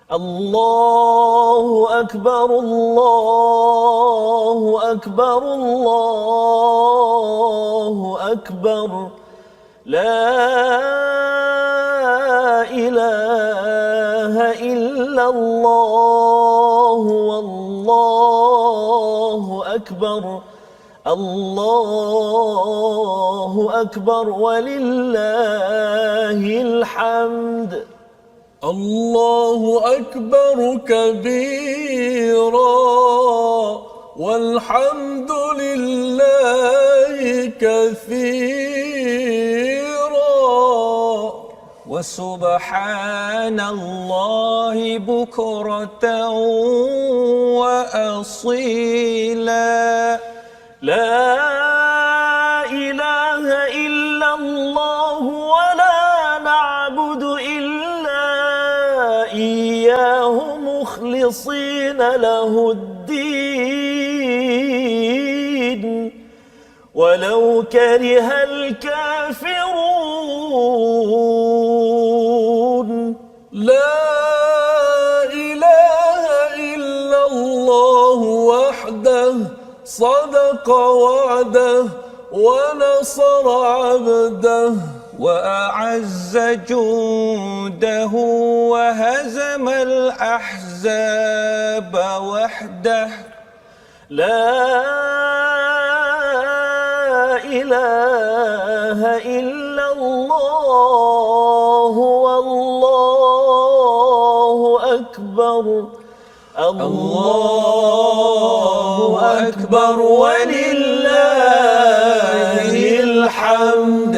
الله أكبر الله أكبر الله أكبر لا إله إلا الله والله أكبر الله أكبر ولله الحمد الله أكبر كبيرا والحمد لله كثيرا وسبحان الله بكرة وأصيلا لا إله إلا الله ولا نعبد إلا إياه مخلصين له الدين ولو كره الكافرون لا إله إلا الله وحده صدق وعده ونصر عبده وأعز جنده وهزم الأحزاب وحده لا إله إلا الله والله أكبر الله أكبر ولله الحمد.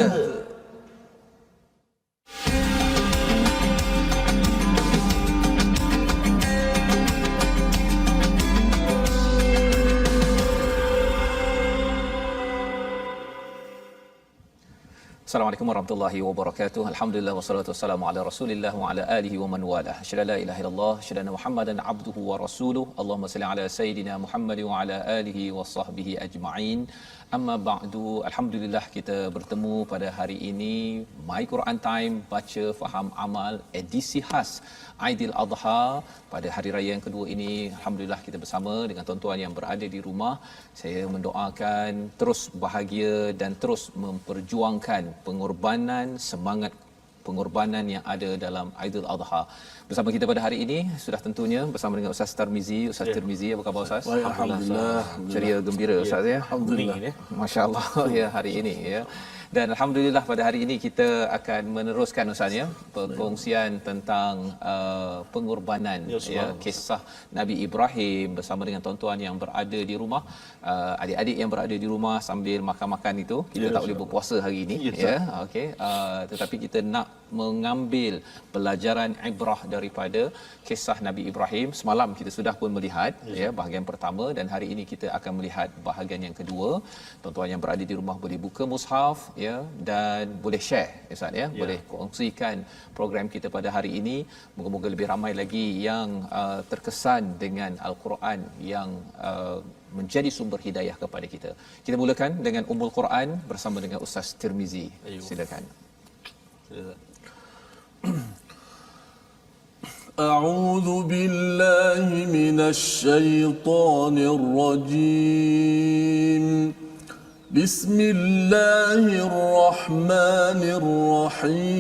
Assalamualaikum warahmatullahi wabarakatuh. Alhamdulillah wassalatu wassalamu ala Rasulillah wa ala alihi wa man walah. Asyhadu an la ilaha illallah, asyhadu anna Muhammadan abduhu wa rasuluh. Allahumma salli ala sayidina Muhammad wa ala alihi wa sahbihi ajma'in. Amma ba'du. Alhamdulillah kita bertemu pada hari ini My Quran Time, baca faham amal edisi khas Aidil Adha pada hari raya yang kedua ini. Alhamdulillah kita bersama dengan tuan-tuan yang berada di rumah. Saya mendoakan terus bahagia dan terus memperjuangkan pengorbanan, semangat pengorbanan yang ada dalam Aidil Adha. Bersama kita pada hari ini sudah tentunya bersama dengan Ustaz Tarmizi. Ustaz Tarmizi, apa khabar Ustaz? Alhamdulillah. Ceria gembira Ustaz ya. Alhamdulillah. Masya-Allah ya hari ini ya. Dan alhamdulillah pada hari ini kita akan meneruskan Ustaz ya perkongsian tentang pengorbanan ya kisah Nabi Ibrahim bersama dengan tuan-tuan yang berada di rumah, adik-adik yang berada di rumah sambil makan-makan itu. Kita tak boleh berpuasa hari ini ya. Okey, tetapi kita nak mengambil pelajaran ibrah daripada kisah Nabi Ibrahim. Semalam kita sudah pun melihat ya bahagian pertama dan hari ini kita akan melihat bahagian yang kedua. Tuan-tuan yang berada di rumah boleh buka mushaf ya dan boleh share Ustaz ya, boleh kongsikan program kita pada hari ini. Moga-moga lebih ramai lagi yang terkesan dengan al-Quran yang menjadi sumber hidayah kepada kita. Kita mulakan dengan Ummul Quran bersama dengan Ustaz Tirmizi. Silakan. أعوذ بالله من الشيطان الرجيم بسم الله الرحمن الرحيم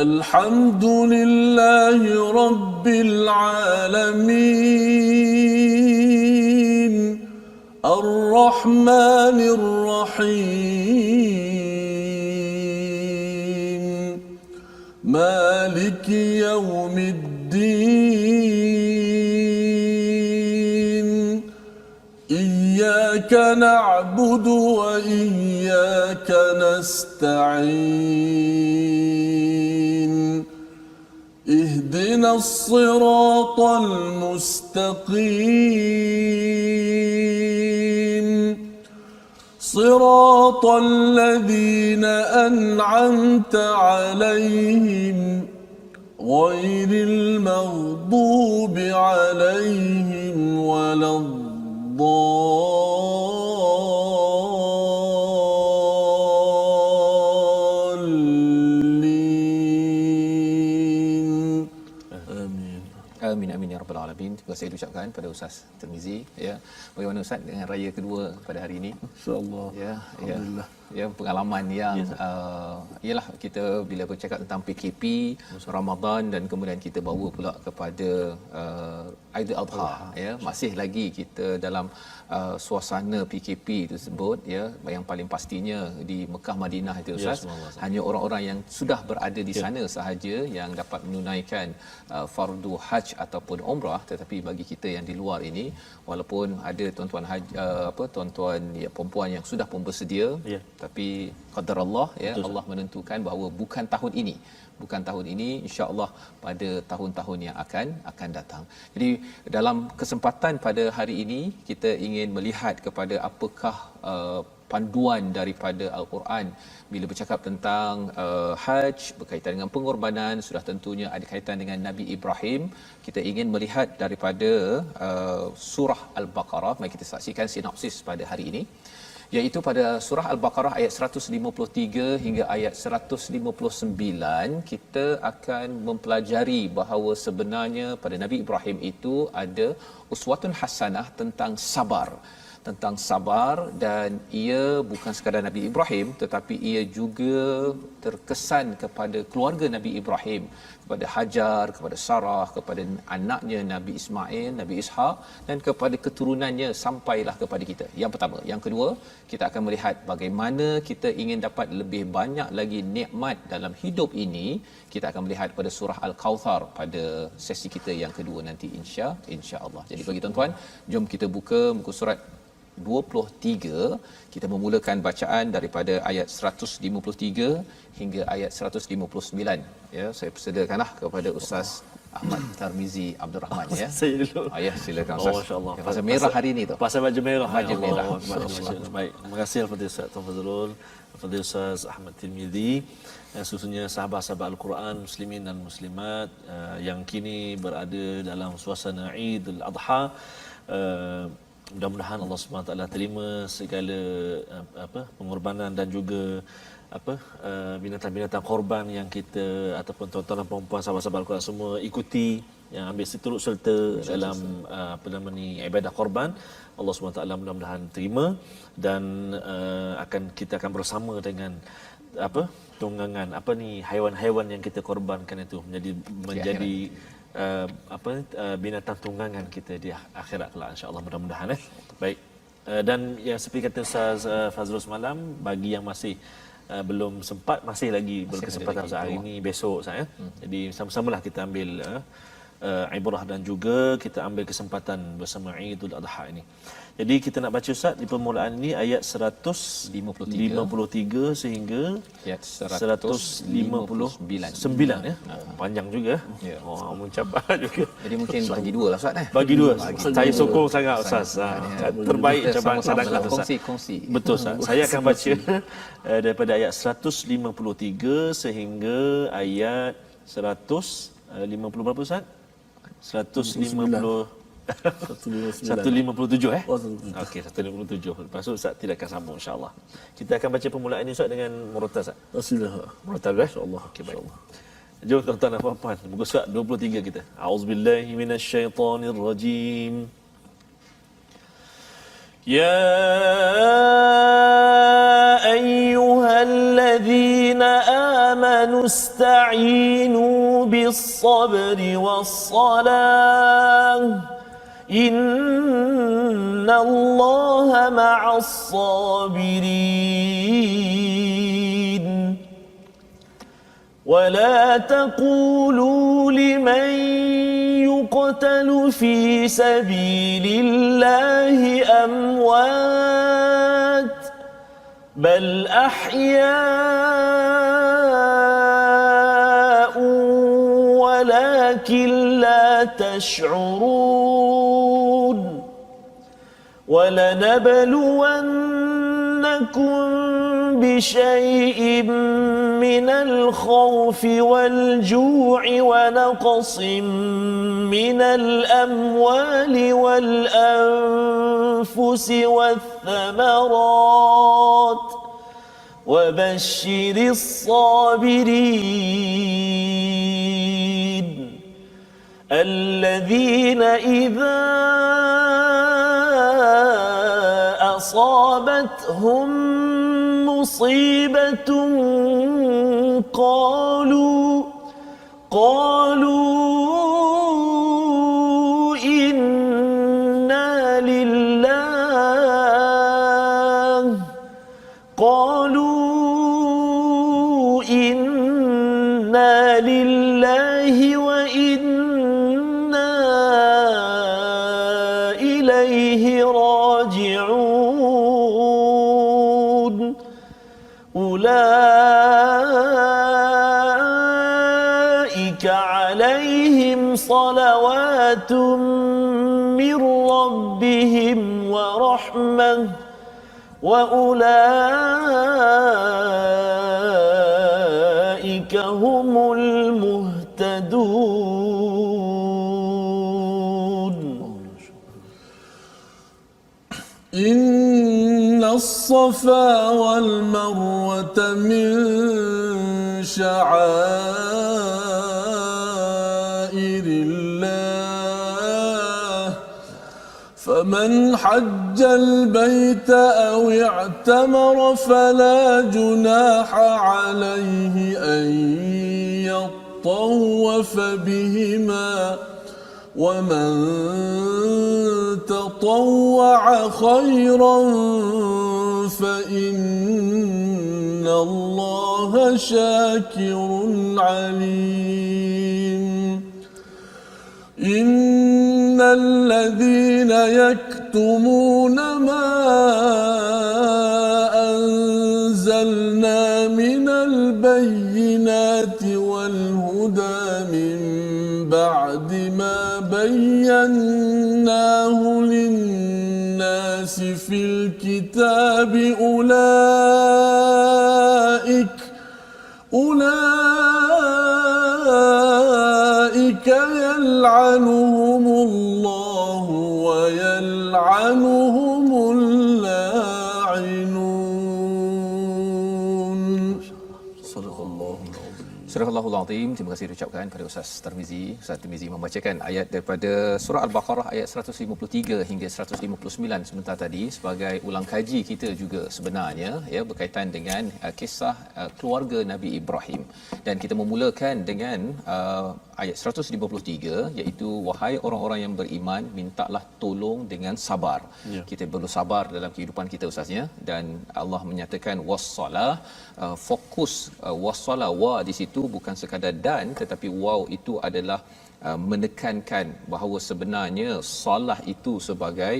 الحمد لله رب العالمين الرحمن الرحيم مالك يوم الدين إياك نعبد وإياك نستعين اهدنا الصراط المستقيم صراط الذين أنعمت عليهم غير المغضوب عليهم ولا الضالين Amin. Terima kasih diucapkan pada Ustaz Tirmizi ya. Bagaimana Ustaz dengan raya kedua pada hari ini? Insya-Allah. Ya, Alhamdulillah. Ya, pengalaman yang ialah kita bila bercakap tentang PKP Ramadan dan kemudian kita bawa pula kepada Aidil Adha ya, masih lagi kita dalam suasana PKP tersebut ya, yang paling pastinya di Mekah Madinah itu Ustaz, hanya orang-orang yang sudah berada di sana sahaja yang dapat menunaikan fardu haj ataupun umrah. Tetapi bagi kita yang di luar ini, walaupun ada tuan-tuan tuan-tuan ya, perempuan yang sudah pun bersedia, tapi qadar Allah ya, Allah menentukan bahawa bukan tahun ini, insya-Allah pada tahun-tahun yang akan datang. Jadi dalam kesempatan pada hari ini kita ingin melihat kepada apakah panduan daripada Al-Quran bila bercakap tentang haj, berkaitan dengan pengorbanan, sudah tentunya ada kaitan dengan Nabi Ibrahim. Kita ingin melihat daripada surah Al-Baqarah. Mari kita saksikan sinopsis pada hari ini, iaitu pada surah Al-Baqarah ayat 153 hingga ayat 159 kita akan mempelajari bahawa sebenarnya pada Nabi Ibrahim itu ada uswatun hasanah tentang sabar, dan ia bukan sekadar Nabi Ibrahim tetapi ia juga terkesan kepada keluarga Nabi Ibrahim, kepada Hajar, kepada Sarah, kepada anaknya Nabi Ismail, Nabi Ishaq, dan kepada keturunannya sampailah kepada kita. Yang pertama. Yang kedua, kita akan melihat bagaimana kita ingin dapat lebih banyak lagi nikmat dalam hidup ini. Kita akan melihat pada surah Al-Kauthar pada sesi kita yang kedua nanti insya-Allah. Jadi bagi tuan-tuan, jom kita buka muka surat 23. Kita memulakan bacaan daripada ayat 153 hingga ayat 159 ya. Saya persediakanlah kepada Ustaz Ahmad Tarmizi Abdul Rahman ya. Saya dulu. Ya, silakan Ustaz. Masya-Allah. Ya, pasal merah hari ini tu. Pasal baju merah. Baju merah. Baik. Terima kasih kepada Ustaz Tuan Fazrul, kepada Ustaz Ahmad Tirmizi, khususnya sahabat-sahabat Al-Quran, muslimin dan muslimat yang kini berada dalam suasana Aidil Adha. Mudah-mudahan Allah Subhanahu Wa Taala terima segala pengorbanan dan juga binatang-binatang korban yang kita ataupun tuan-tuan dan puan-puan sahabat-sahabat Al-Quran semua ikuti, yang ambil turut serta dalam ibadah korban. Allah Subhanahu Wa Taala mudah-mudahan terima, dan kita akan bersama dengan tunggangan haiwan-haiwan yang kita korbankan itu menjadi binatang tunggangan kita di akhirat kelak, insya-Allah, mudah-mudahan baik. Dan yang seperti kata Ustaz Fazrul semalam, bagi yang masih belum sempat, masih lagi berkesempatan hari ini, besok saya. Jadi sama-samalah kita ambil ibrah dan juga kita ambil kesempatan bersama Aidul Adha ini. Jadi kita nak baca Ustaz di permulaan ini ayat 153 sehingga ayat 159 ya. Panjang juga. Ya. Mencapai juga. Jadi mungkin bagi dua lah Ustaz Bagi dua. Saya sokong sangat Ustaz. Terbaik cabaran cadangan Ustaz. Kongsi. Betul Ustaz. Saya akan baca daripada ayat 153 sehingga ayat 150 berapa Ustaz? 157 Okey, 157. Lepas tu Ustaz tidak akan sambung, insya-Allah. Kita akan baca permulaan ini Ustaz dengan murattal Ustaz. Bismillah. Murattal insya-Allah. Okey, baik. Jom tuan-tuan dan puan-puan, muka surat 23 kita. A'udzubillahi minasyaitonirrajim. Ya ayyuhalladzina amanu ista'inu bis-sabri was-salah. Innallaha ma'as-sabirin. ولا تقولوا لمن يقتل في سبيل الله أموات بل أحياء ولكن لا تشعرون ولنبلونكم بشيء من الخوف والجوع ونقص من الأموال والأنفس والثمرات وبشر الصابرين الذين إذا أصابتهم مصيبة قالوا إنا لله وإنا إليه راجعون أولئك عليهم صلوات من ربهم ورحمة وأولئك هم المهتدون. إن الصفا والمروة من شعائر الله فمن حج البيت أو اعتمر فلا جناح عليه أن يطوف بهما ومن تطوع خيرا فإن الله شاكر عليم. إن الذين يكتمون ما أنزلنا من البينات والهدى من بعد ما بيناه للناس في الكتاب أولئك يلعنهم الله ويلعنهم اللاعنون. صدق الله العظيم. Surah Al-Allahul Azim. Terima kasih diucapkan kepada Ustaz Tirmizi. Ustaz Tirmizi membacakan ayat daripada surah Al-Baqarah ayat 153 hingga 159 sebentar tadi sebagai ulang kaji kita juga sebenarnya ya berkaitan dengan kisah keluarga Nabi Ibrahim. Dan kita memulakan dengan ayat 153 iaitu wahai orang-orang yang beriman mintalah tolong dengan sabar. Ya. Kita perlu sabar dalam kehidupan kita Ustaznya dan Allah menyatakan wassalah fokus wassalah wa di situ bukan sekadar dan tetapi waw itu adalah menekankan bahawa sebenarnya salah itu sebagai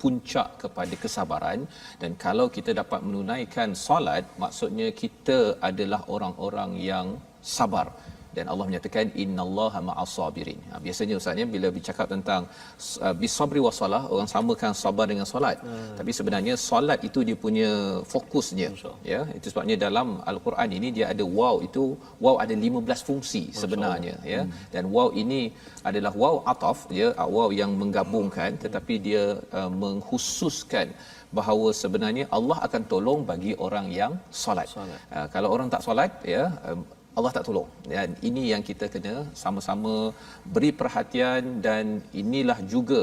puncak kepada kesabaran dan kalau kita dapat menunaikan solat maksudnya kita adalah orang-orang yang sabar dan Allah menyatakan innallaha ma'as sabirin. Biasanya ustaznya bila bercakap tentang bisabri wasalah orang samakan sabar dengan solat. Tapi sebenarnya solat itu dia punya fokusnya ya. Itu sebabnya dalam al-Quran ini dia ada waw itu waw ada 15 fungsi sebenarnya ya. Dan waw ini adalah waw ataf ya waw yang menggabungkan tetapi dia mengkhususkan bahawa sebenarnya Allah akan tolong bagi orang yang solat. Kalau orang tak solat ya Allah tak tolong. Dan ini yang kita kena sama-sama beri perhatian dan inilah juga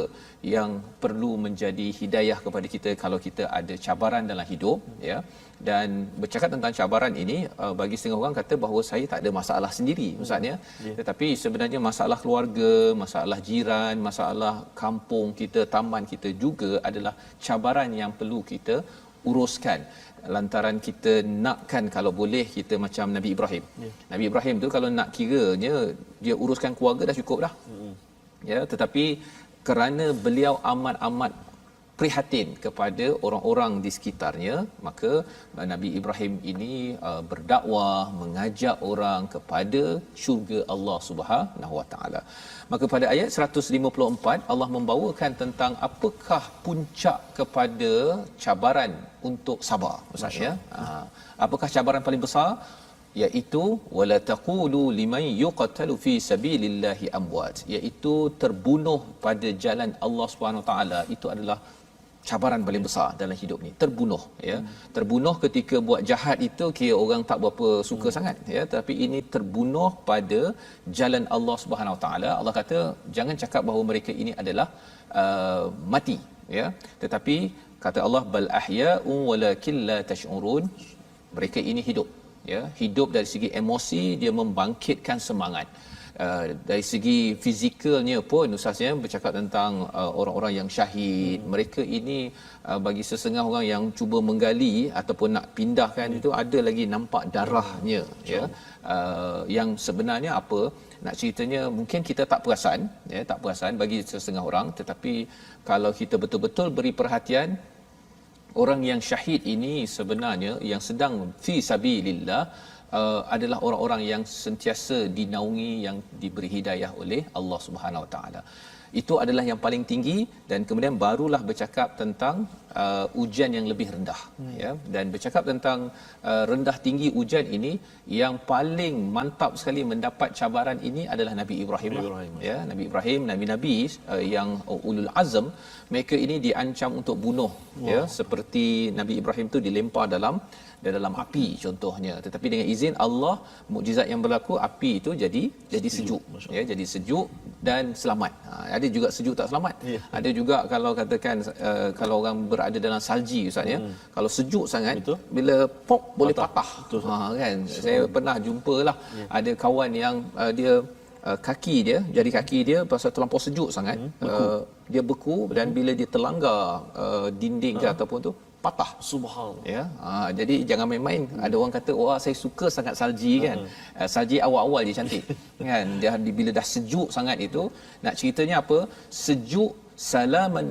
yang perlu menjadi hidayah kepada kita kalau kita ada cabaran dalam hidup ya. Dan bercakap tentang cabaran ini bagi setengah orang kata bahawa saya tak ada masalah sendiri ustaz ya. Tetapi sebenarnya masalah keluarga, masalah jiran, masalah kampung kita, taman kita juga adalah cabaran yang perlu kita uruskan. Lantaran kita nakkan kalau boleh kita macam Nabi Ibrahim. Nabi Ibrahim tu kalau nak kiranya dia uruskan keluarga dah cukup dah. Ya, tetapi kerana beliau amat-amat prihatin kepada orang-orang di sekitarnya, maka Nabi Ibrahim ini berdakwah, mengajak orang kepada syurga Allah Subhanahu Wa Taala. Maka pada ayat 154 Allah membawakan tentang apakah puncak kepada cabaran untuk sabar Ustaz ya. Apakah cabaran paling besar? Iaitu wala taqulu liman yuqtalu fi sabilillahi amwat, iaitu terbunuh pada jalan Allah Subhanahu taala itu adalah cabaran paling besar dalam hidup ni, terbunuh ya. Terbunuh ketika buat jahat itu kira orang tak berapa suka sangat ya, tapi ini terbunuh pada jalan Allah Subhanahu Wa Taala. Allah kata jangan cakap bahawa mereka ini adalah mati ya, tetapi kata Allah bal ahya'un walakin la tash'urun, mereka ini hidup ya, hidup dari segi emosi, dia membangkitkan semangat. Dari segi fizikalnya pun Ustaz ya, bercakap tentang orang-orang yang syahid, mereka ini bagi sesengah orang yang cuba menggali ataupun nak pindahkan itu ada lagi nampak darahnya ya. Yang sebenarnya apa nak ceritanya, mungkin kita tak perasan ya, tak perasan bagi sesengah orang, tetapi kalau kita betul-betul beri perhatian, orang yang syahid ini sebenarnya yang sedang fi sabilillah adalah orang-orang yang sentiasa dinaungi, yang diberi hidayah oleh Allah Subhanahu Wa Taala. Itu adalah yang paling tinggi, dan kemudian barulah bercakap tentang ujian yang lebih rendah ya, dan bercakap tentang rendah tinggi ujian ini, yang paling mantap sekali mendapat cabaran ini adalah Nabi Ibrahim ya. Nabi Ibrahim, nabi-nabi yang ulul azam, mereka ini diancam untuk bunuh ya, seperti Nabi Ibrahim tu dilempar dalam api contohnya, tetapi dengan izin Allah, mukjizat yang berlaku, api itu jadi sejuk ya, jadi sejuk dan selamat. Ada juga sejuk tak selamat. Ada juga kalau katakan kalau orang berada dalam salji Ustaz ya, kalau sejuk sangat, bila pop boleh patah. Kan saya pernah jumpalah ada kawan yang dia kaki dia pasal terlampau sejuk sangat, dia beku, dan bila dia terlanggar dinding ke ataupun tu patah. Subhanallah ya. Jadi jangan main-main. Ada orang kata wah saya suka sangat salji kan. Salji awal-awal je cantik kan, dia bila dah sejuk sangat itu, nak ceritanya apa, sejuk salaman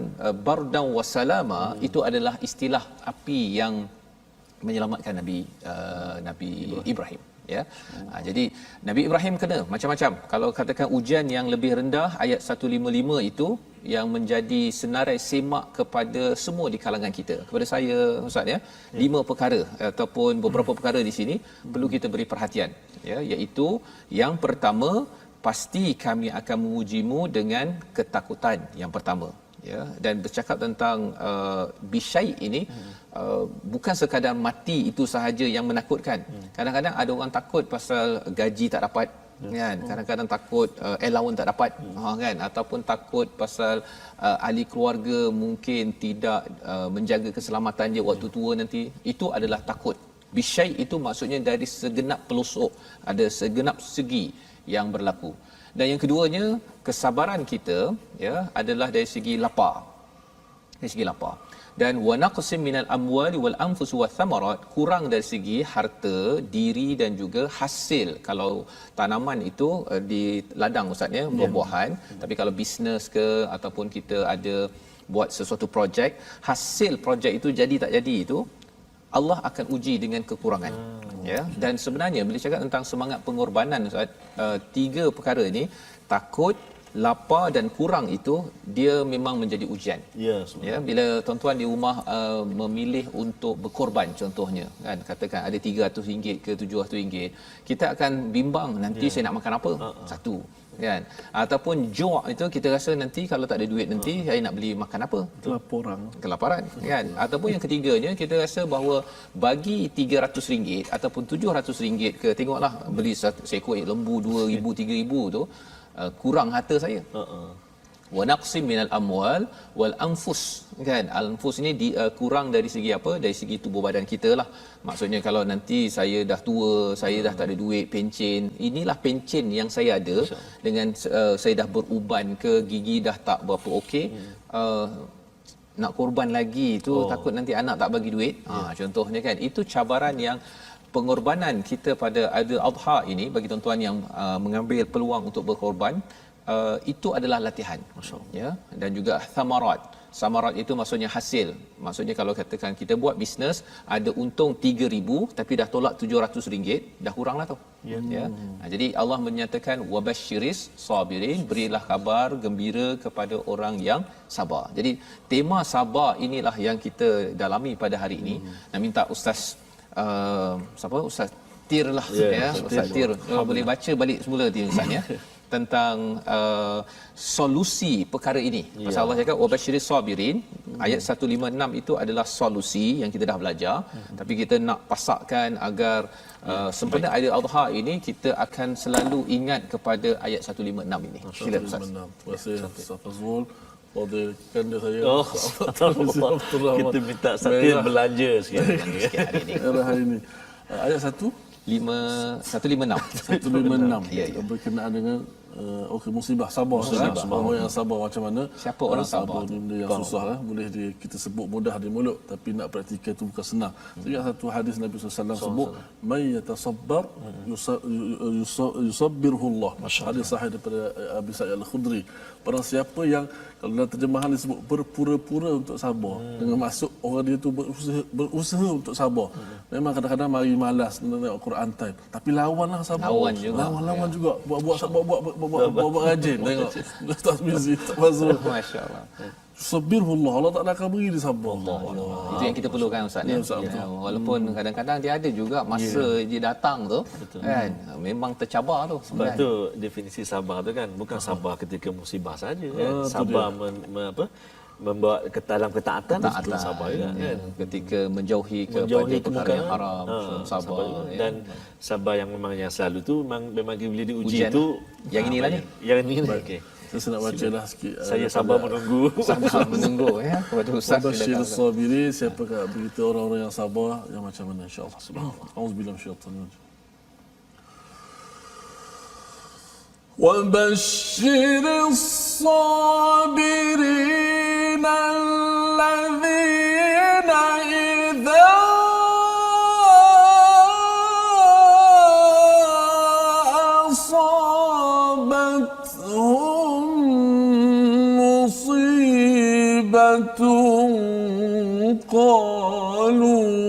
bardan wa salama, itu adalah istilah api yang menyelamatkan Nabi Ibrahim ya. Jadi Nabi Ibrahim kena macam-macam. Kalau katakan ujian yang lebih rendah, ayat 155 itu yang menjadi senarai semak kepada semua di kalangan kita, kepada saya Ustaz ya. 5 perkara ataupun beberapa perkara di sini perlu kita beri perhatian ya, iaitu yang pertama, pasti kami akan mengujimu dengan ketakutan yang pertama ya. Dan bercakap tentang bisyai ini, bukan sekadar mati itu sahaja yang menakutkan. Kadang-kadang ada orang takut pasal gaji tak dapat kan, kadang-kadang takut allowance tak dapat kan, ataupun takut pasal ahli keluarga mungkin tidak menjaga keselamatan dia waktu tua nanti. Itu adalah takut. Bisyai itu maksudnya dari segenap pelosok, ada segenap segi yang berlaku. Dan yang keduanya, kesabaran kita ya adalah dari segi lapar. Dari segi lapar. Dan wa naqsim minal amwali wal anfus wath thamarat, kurang dari segi harta, diri dan juga hasil. Kalau tanaman itu di ladang Ustaz ya, buah-buahan, tapi kalau bisnes ke ataupun kita ada buat sesuatu projek, hasil projek itu jadi tak jadi itu Allah akan uji dengan kekurangan ya. Dan sebenarnya bila cakap tentang semangat pengorbanan Ustaz, 3 perkara ini, takut, lapar dan kurang, itu dia memang menjadi ujian ya. Bila tuan-tuan di rumah memilih untuk berkorban contohnya kan, katakan ada RM300 ke RM700, kita akan bimbang nanti saya nak makan apa, satu kan, ataupun ju' itu kita rasa nanti kalau tak ada duit nanti saya nak beli makan apa, kelaparan kan. Ataupun yang ketiganya, kita rasa bahawa bagi RM300 ataupun RM700 ke, tengoklah beli seekor lembu 2,000 3,000 tu, kurang harta saya. Wa naqsim minal amwal wal anfus kan. Al-anfus ni kurang dari segi apa? Dari segi tubuh badan kita lah. Maksudnya kalau nanti saya dah tua, saya dah tak ada duit, pencen, inilah pencen yang saya ada, dengan saya dah beruban ke, gigi dah tak berapa okey, nak korban lagi tu takut nanti anak tak bagi duit. Contohnya kan, itu cabaran yang pengorbanan kita pada Aidil Adha ini, bagi tuan-tuan yang mengambil peluang untuk berkorban, itu adalah latihan ya. Dan juga samarat itu maksudnya hasil. Maksudnya kalau katakan kita buat bisnes, ada untung 3,000 tapi dah tolak RM700, dah kuranglah tu ya. Jadi Allah menyatakan wabasyiris sabirin, berilah kabar gembira kepada orang yang sabar. Jadi tema sabar inilah yang kita dalami pada hari ini. Nak minta Ustaz Ustaz Tir lah ya, Ustaz Tir boleh baca balik semula Ustaz ya. tentang solusi perkara ini. Pasal Allah cakap wabasyiris sabirin, ayat 156 itu adalah solusi yang kita dah belajar, tapi kita nak pasakkan agar sempena Aidil Adha ini kita akan selalu ingat kepada ayat 156 ini. Sila Ustaz. Terima kasih Ustaz Fazrul. Fadil kan dia saya. Kita minta Sakir belanja sikit. Sikit hari ini. Hari ini. Ayat 156. 156 Ya, ya. berkenaan dengan musibah sabar. Orang yang sabar macam mana? Siapa orang sabar ni benda yang susah lah. Boleh kita sebut mudah di mulut, tapi nak praktikal tu bukan senang. Ingat satu hadis Nabi SAW sebut, "Man yatasabbar yusabbirhu Allah." Hadis sahih daripada Abi Sa'id Al-Khudri. Barang siapa yang kalau dalam terjemahan disebut berpura-pura untuk sabar, dengan maksud orang dia tu berusaha untuk sabar. Memang kadang-kadang mari malas tengok Quran time, tapi lawanlah sabar. Lawan juga. Buat rajin tengok. Ustaz Mizi, Ustaz Fazrul. Masya-Allah. Sabirullah, Allah Taala akan beri dia sabar. Itu yang kita perlukan Ustaz ya. Walaupun kadang-kadang dia ada juga masa dia datang tu kan, memang tercabar tu. Sebab tu definisi sabar tu kan bukan sabar ketika musibah saja kan. Sabar membawa ke dalam ketaatan itu sabar juga kan. Ketika menjauhi kepada perkara yang haram, sabar ya. Dan sabar yang memang yang selalu tu memang bila diuji tu yang inilah ni. Yang ini okey. Saya nak baca lah sikit. Saya sabar menunggu. Sabar menunggu ya kepada Ustaz. Bashir sabirin, siapakah berita orang-orang yang sabar yang macam mana insya-Allah. Subhanallah. Auzubillahi minasyaitanir rajim. وبشر الصابرين الذين إذا أصابتهم مصيبة قالوا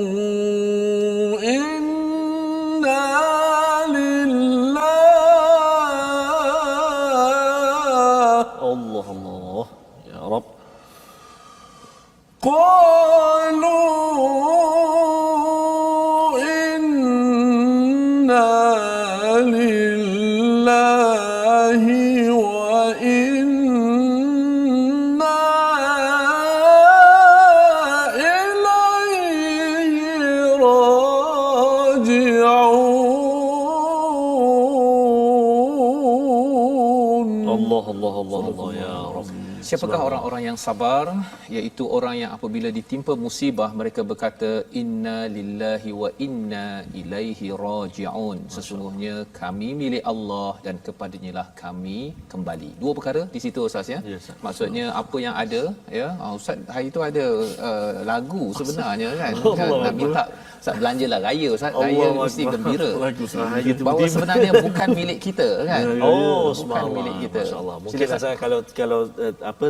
قالوا إنا لله وإنا إليه راجعون. الله الله الله الله يا رب. Siapakah orang-orang yang sabar? Iaitu orang yang apabila ditimpa musibah mereka berkata inna lillahi wa inna ilaihi raji'un. Sesungguhnya kami milik Allah dan kepadanya lah kami kembali. Dua perkara di situ Ustaz ya. Maksudnya apa yang ada ya. Ustaz hari itu ada lagu sebenarnya kan. Nak minta Ustaz belanjalah raya Ustaz. Raya mesti gembira. Bahawa sebenarnya bukan milik kita kan. Bukan milik kita. Masya-Allah. Mungkin saya kalau apa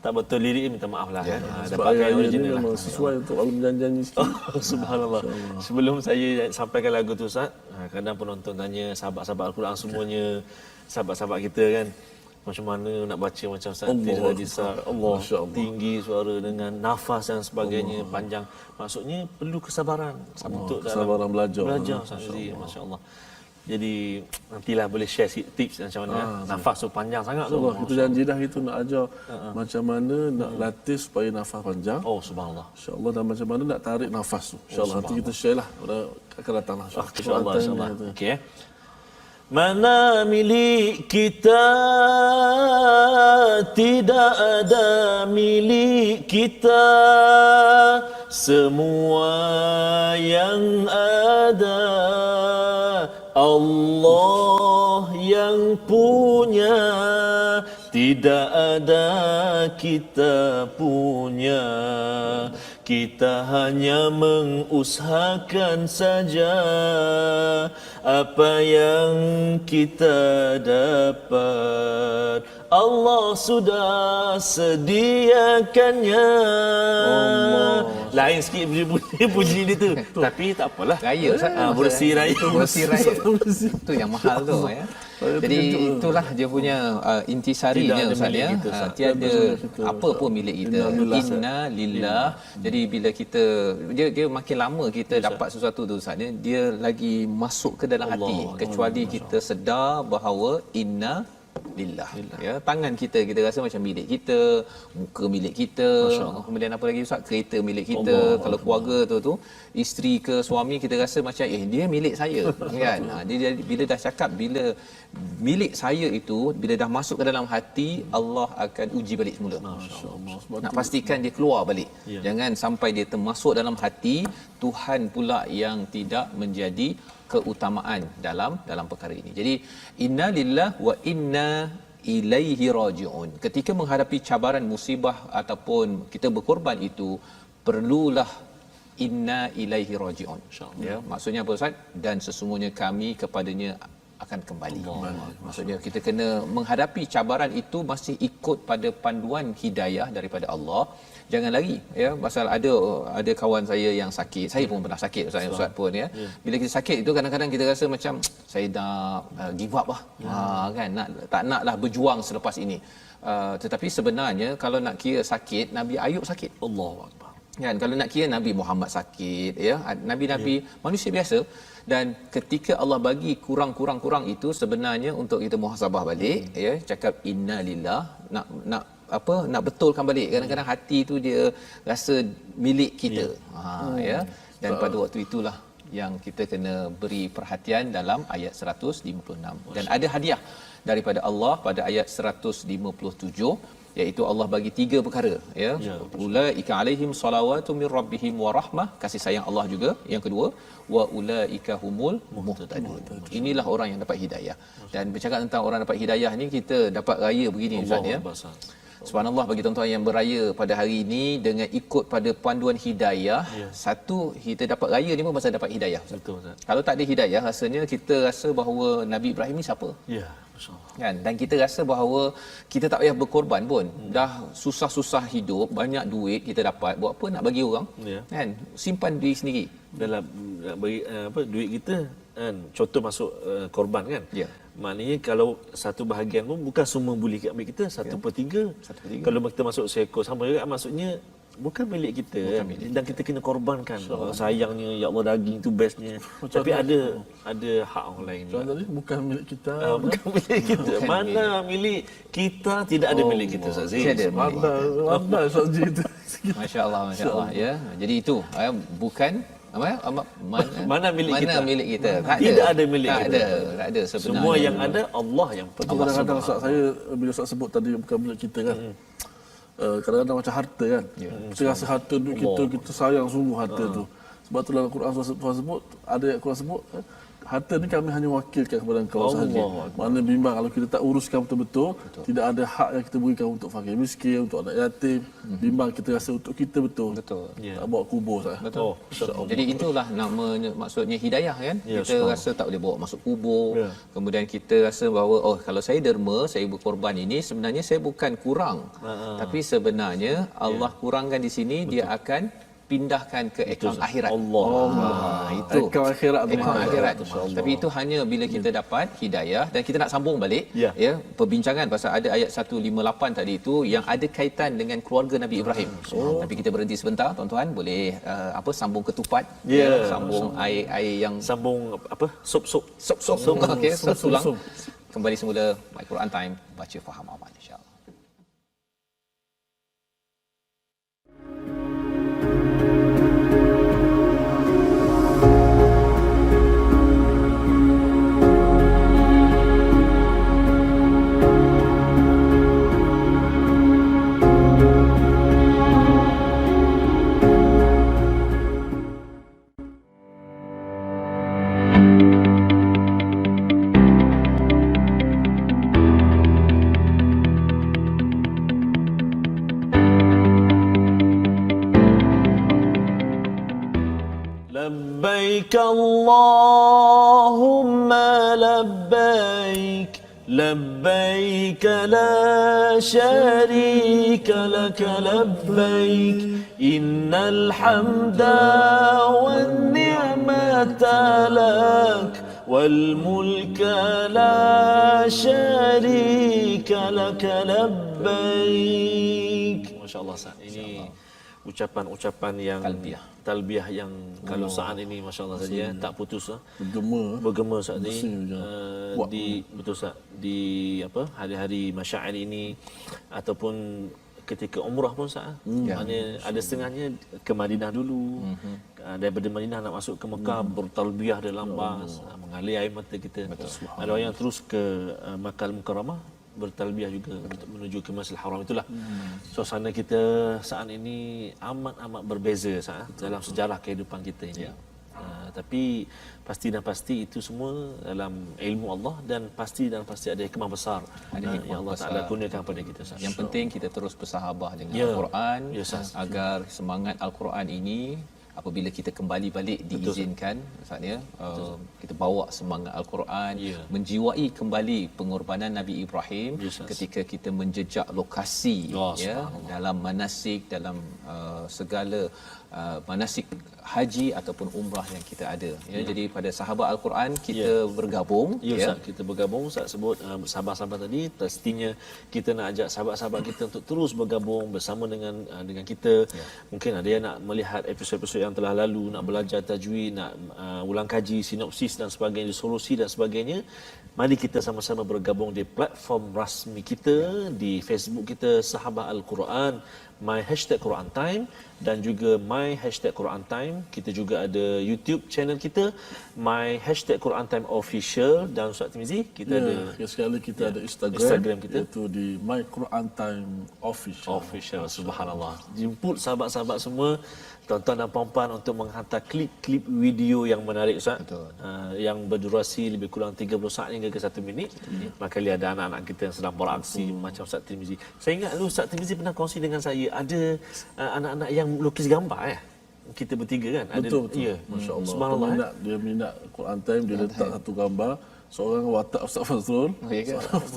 tak betul lirik minta maaf lah kan. Dapat yang original lah. Sesuai untuk alun-janji sikit. Subhanallah. Sebelum saya sampaikan lagu tu Ustaz, kadang penonton tanya sahabat-sahabat Al-Quran semuanya, sahabat-sahabat kita kan, macam mana nak baca macam Ustaz tadi Allah tinggi suara dengan nafas dan sebagainya panjang. Maksudnya perlu kesabaran untuk kesabaran belajar Ustaz. Masya-Allah. Jadi nantilah boleh share sikit tips macam mana nafas tu panjang sangat tu. Kita janji dah itu nak ajar macam mana nak latih supaya nafas panjang. Subhanallah. Insya-Allah, dan macam mana nak tarik nafas tu. Insya-Allah nanti kita share lah akan datang lah. Insya-Allah. Okey. Mana milik kita, tidak ada milik kita, semua yang ada Allah yang punya, tidak ada kita punya. Kita hanya mengusahakan saja apa yang kita dapat. Allah sudah sediakannya. Lain sikit puji dia tu. Tapi tak apalah. Raya Ustaz. Bersih raya. Bersih raya. Itu yang mahal tu ya. Jadi itulah dia punya intisarinya Ustaz ya. Tiada apa pun milik kita. Inna lillah. Jadi bila kita dia makin lama kita dapat sesuatu tu Ustaz dia lagi masuk ke dalam hati, kecuali kita sedar bahawa inna lillah. Ya, tangan kita rasa macam milik kita, muka milik kita, kemudian apa lagi Ustaz, kereta milik kita. Kalau keluarga tu isteri ke suami kita rasa macam dia milik saya kan. Dia bila dah cakap bila milik saya itu bila dah masuk ke dalam hati, Allah akan uji balik semula. Masya-Allah. Nak pastikan dia keluar balik. Jangan sampai dia termasuk dalam hati, Tuhan pula yang tidak menjadi keutamaan dalam perkara ini. Jadi inna lillah wa inna ilaihi rajiun. Ketika menghadapi cabaran musibah ataupun kita berkorban itu, perlulah inna ilaihi rajiun. Ya, maksudnya apa Ustaz? Dan sesungguhnya kami kepadanya akan kembali. Maksudnya kita kena menghadapi cabaran itu masih ikut pada panduan hidayah daripada Allah. Jangan lagi ya, pasal ada kawan saya yang sakit. Saya pun pernah sakit Ustaz pun ya. Bila kita sakit itu kadang-kadang kita rasa macam saya dah give up lah. Kan tak naklah berjuang selepas ini. Tetapi sebenarnya kalau nak kira sakit, Nabi Ayub sakit. Allahu akbar. Kan kalau nak kira Nabi Muhammad sakit ya, nabi-nabi manusia biasa, dan ketika Allah bagi kurang itu sebenarnya untuk kita muhasabah balik ya, cakap inna lillah, nak betulkan balik. Kadang-kadang hati tu dia rasa milik kita. Ya, dan pada waktu itulah yang kita kena beri perhatian dalam ayat 156. Dan ada hadiah daripada Allah pada ayat 157, iaitu Allah bagi 3 perkara ya. Ulaika alaihim salawatu mir rabbihim wa rahmah, kasih sayang Allah juga. Yang kedua, wa ulaika humul muhtadun. Inilah orang yang dapat hidayah. Dan bercakap tentang orang dapat hidayah ni, kita dapat raya begini Ustaz ya. Subhanallah, bagi tuan-tuan yang beraya pada hari ini dengan ikut pada panduan hidayah, satu kita dapat raya ni pun pasal dapat hidayah. Betul Ustaz. Kalau tak ada hidayah, rasanya kita rasa bahawa Nabi Ibrahim ni siapa? Ya, masya-Allah. Kan, dan kita rasa bahawa kita tak payah berkorban pun. Dah susah-susah hidup, banyak duit kita dapat, buat apa nak bagi orang? Kan, simpan diri sendiri. Dalam bagi duit kita kan, contoh masuk korban kan. Maknanya kalau satu bahagian pun bukan semua boleh ambil kita, 1/3. Kalau kita masuk seekor sama juga, maksudnya bukan milik kita, dan kita kena korbankan. Sayangnya ya Allah, daging tu bestnya, tapi ada hak orang lain. Tadi bukan milik kita. Bukan milik kita. Mana milik kita, tidak ada milik kita Ustaz Zee. Mana Ustaz Zee itu. Masya-Allah ya. Jadi itu bukan mana milik kita. Tidak ada milik kita. Tak ada sebenarnya. Semua yang ada Allah yang penuh. Kadang-kadang Ustaz, saya bila Ustaz sebut tadi bukan milik kita kan. Kadang-kadang macam harta kan. Kita rasa harta duit kita sayang sungguh harta tu. Sebab tu dalam Quran Tuhan sebut, ada ayat Quran sebut, harta ni kami hanya wakilkan kepada engkau sahaja. Mana bimbang kalau kita tak uruskan betul-betul, tidak ada hak yang kita berikan untuk fakir miskin, untuk anak yatim. Bimbang kita rasa untuk kita betul. Tak bawa kubur sah. Betul. Jadi itulah maksudnya hidayah kan. Kita rasa tak boleh bawa masuk kubur. Kemudian kita rasa bahawa kalau saya derma, saya berkorban ini, sebenarnya saya bukan kurang. Tapi sebenarnya Allah kurangkan di sini, dia akan pindahkan ke akaun akhirat. Itu akaun akhirat. Tapi itu hanya bila kita dapat hidayah. Dan kita nak sambung balik ya, perbincangan pasal ada ayat 158 tadi itu yang ada kaitan dengan keluarga Nabi Ibrahim. Tapi kita berhenti sebentar, tuan-tuan boleh sambung ketupat, sambung air yang sambung sup. Okey, sup. Kembali semula My Quran Time, baca faham amal insya-Allah. لبيك اللهم لبيك لبيك لا شريك لك لبيك إن الحمد والنعمة لك والملك لا شريك لك لبيك. Masya-Allah Ustaz. Ini ucapan-ucapan yang talbiyah yang kalau saat ini masya-Allah saja tak putus bergema saat ini di betul Ustaz di apa hari-hari masyair ini ataupun ketika umrah pun Ustaz. Maknanya ada setengahnya ke Madinah dulu. Daripada Madinah nak masuk ke Mekah bertalbiyah dalam bas, mengalir air mata kita. Ada orang yang terus ke Makkah Mukarramah bertalbiyah juga untuk menuju ke Masjidil Haram. Itulah suasana kita saat ini amat berbeza Ustaz dalam sejarah kehidupan kita ini. Tapi pasti itu semua dalam ilmu Allah dan pasti ada hikmah besar yang Allah Taala kurniakan kepada kita. Yang penting kita terus bersahabah dengan Al-Quran agar semangat Al-Quran ini apabila kita kembali balik diizinkan maksudnya kita bawa semangat Al-Quran menjiwai kembali pengorbanan Nabi Ibrahim ketika kita menjejak lokasi dalam manasik dalam segala manasik haji ataupun umrah yang kita ada jadi pada sahabat Al-Quran kita bergabung kita bergabung Ustaz sebut sahabat-sahabat tadi pastinya kita nak ajak sahabat-sahabat kita untuk terus bergabung bersama dengan kita mungkin ada yang nak melihat episod-episod yang telah lalu nak belajar tajwid nak ulang kaji sinopsis dan sebagainya solusi dan sebagainya mari kita sama-sama bergabung di platform rasmi kita di Facebook kita Sahabat Al-Quran My Hashtag Quran Time dan juga My Hashtag Quran Time. Kita juga ada YouTube channel kita My Hashtag Quran Time Official dan Ustaz Tirmizi kita ada sekali kita ada Instagram kita iaitu di My Quran Time Official. Subhanallah. Jemput sahabat-sahabat semua tuan-tuan dan puan-puan untuk menghantar klip-klip video yang menarik Ustaz. Yang berdurasi lebih kurang 30 saat hingga ke 1 minit. Maka lihat ada anak-anak kita yang sedang beraksi macam Ustaz Tirmizi. Saya ingat dulu Ustaz Tirmizi pernah kongsi dengan saya ada anak-anak yang lukis gambar kita bertiga kan betul. Ya masya-Allah subhanallah dia minat Quran Time dia letak satu gambar seorang watak Ustaz Fazrul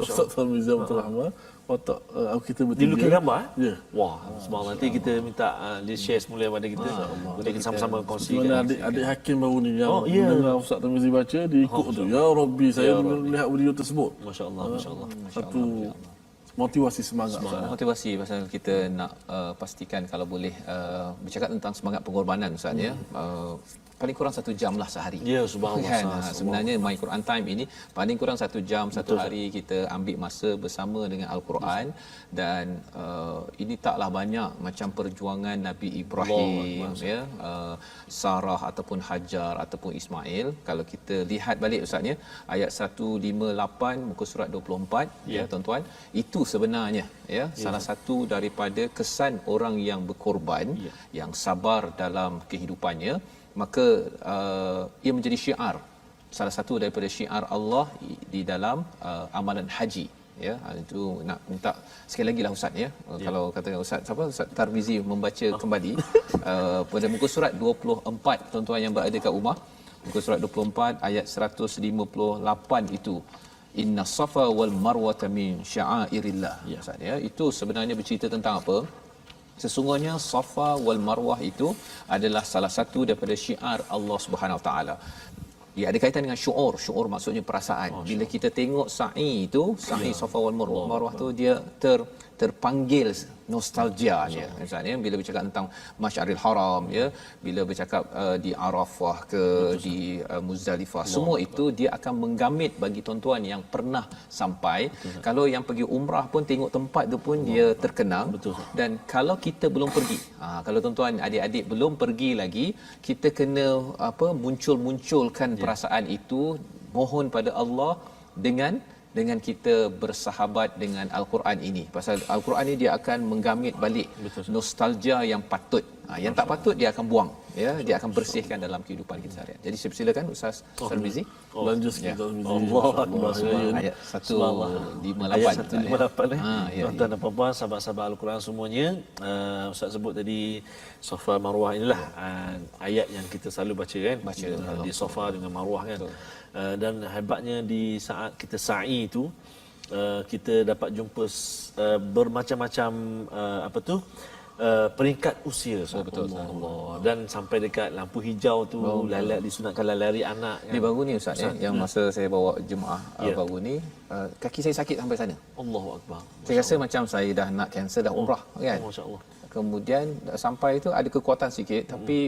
Ustaz Tirmizi Abdul Rahman watak kita bertiga dia lukis gambar wah subhanallah nanti kita minta dia share semula kepada kita boleh kita sama-sama kongsikan mana adik Hakim baru ni yang dengar Ustaz Tirmizi baca dia ikut tu ya Rabbi saya melihat video tersebut masya-Allah satu motivasi semangat motivasi pasal kita nak pastikan kalau boleh bercakap tentang semangat pengorbanan Ustaz paling kurang 1 jam lah sehari. Ya subhanallah. Kan? Sebenarnya My Quran Time ini paling kurang 1 jam satu hari kita ambil masa bersama dengan Al-Quran dan ini taklah banyak macam perjuangan Nabi Ibrahim Sarah ataupun Hajar ataupun Ismail. Kalau kita lihat balik Ustaz ayat 158 muka surat 24 tuan-tuan itu sebenarnya salah satu daripada kesan orang yang berkorban yang sabar dalam kehidupannya maka ia menjadi syiar salah satu daripada syiar Allah di dalam amalan haji itu nak minta sekali lagi lah Ustaz kalau kata Ustaz Tarmizi membaca kembali pada muka surat 24 tuan-tuan yang berada kat rumah muka surat 24 ayat 158 itu Inna Safa wal Marwata min sya'airillah Ustaz itu sebenarnya bercerita tentang apa. Sesungguhnya Safa wal Marwah itu adalah salah satu daripada syiar Allah Subhanahu Wa Taala. Dia ada kaitan dengan syuur. Syuur maksudnya perasaan. Bila kita tengok sa'i itu, sa'i Safa wal Marwah, Marwah tu dia terpanggil nostalgianya. Misalnya bila bercakap tentang Masyaril Haram bila bercakap di Arafah ke di Muzdalifah, semua itu dia akan menggamit bagi tuan-tuan yang pernah sampai. Kalau yang pergi umrah pun tengok tempat tu pun dia terkenang. Dan kalau kita belum pergi, kalau tuan-tuan adik-adik belum pergi lagi, kita kena munculkan perasaan itu, mohon pada Allah dengan kita bersahabat dengan Al-Quran ini. Pasal Al-Quran ini dia akan menggamit balik nostalgia yang patut. Yang tak patut dia akan buang. Dia akan bersihkan dalam kehidupan kita seharian. Jadi saya persilakan Ustaz Tarmizi. Lanjut sikit ayat 158. Ayat 158 tuan-tuan dan puan-puan sahabat-sahabat Al-Quran semuanya. Ustaz sebut tadi Safa Marwah inilah ayat yang kita selalu baca di Safa dengan Marwah kan. Dan hebatnya di saat kita sa'i itu kita dapat jumpa bermacam-macam peringkat usia betul Allah. Dan sampai dekat lampu hijau tu disunatkan lari anak kan. Ni baru ni Ustaz yang masa saya bawa jemaah baru ni kaki saya sakit sampai sana. Allahu akbar. Saya rasa macam saya dah nak cancel dah umrah kan. Masya-Allah. kemudian sampai itu ada kekuatan sikit tapi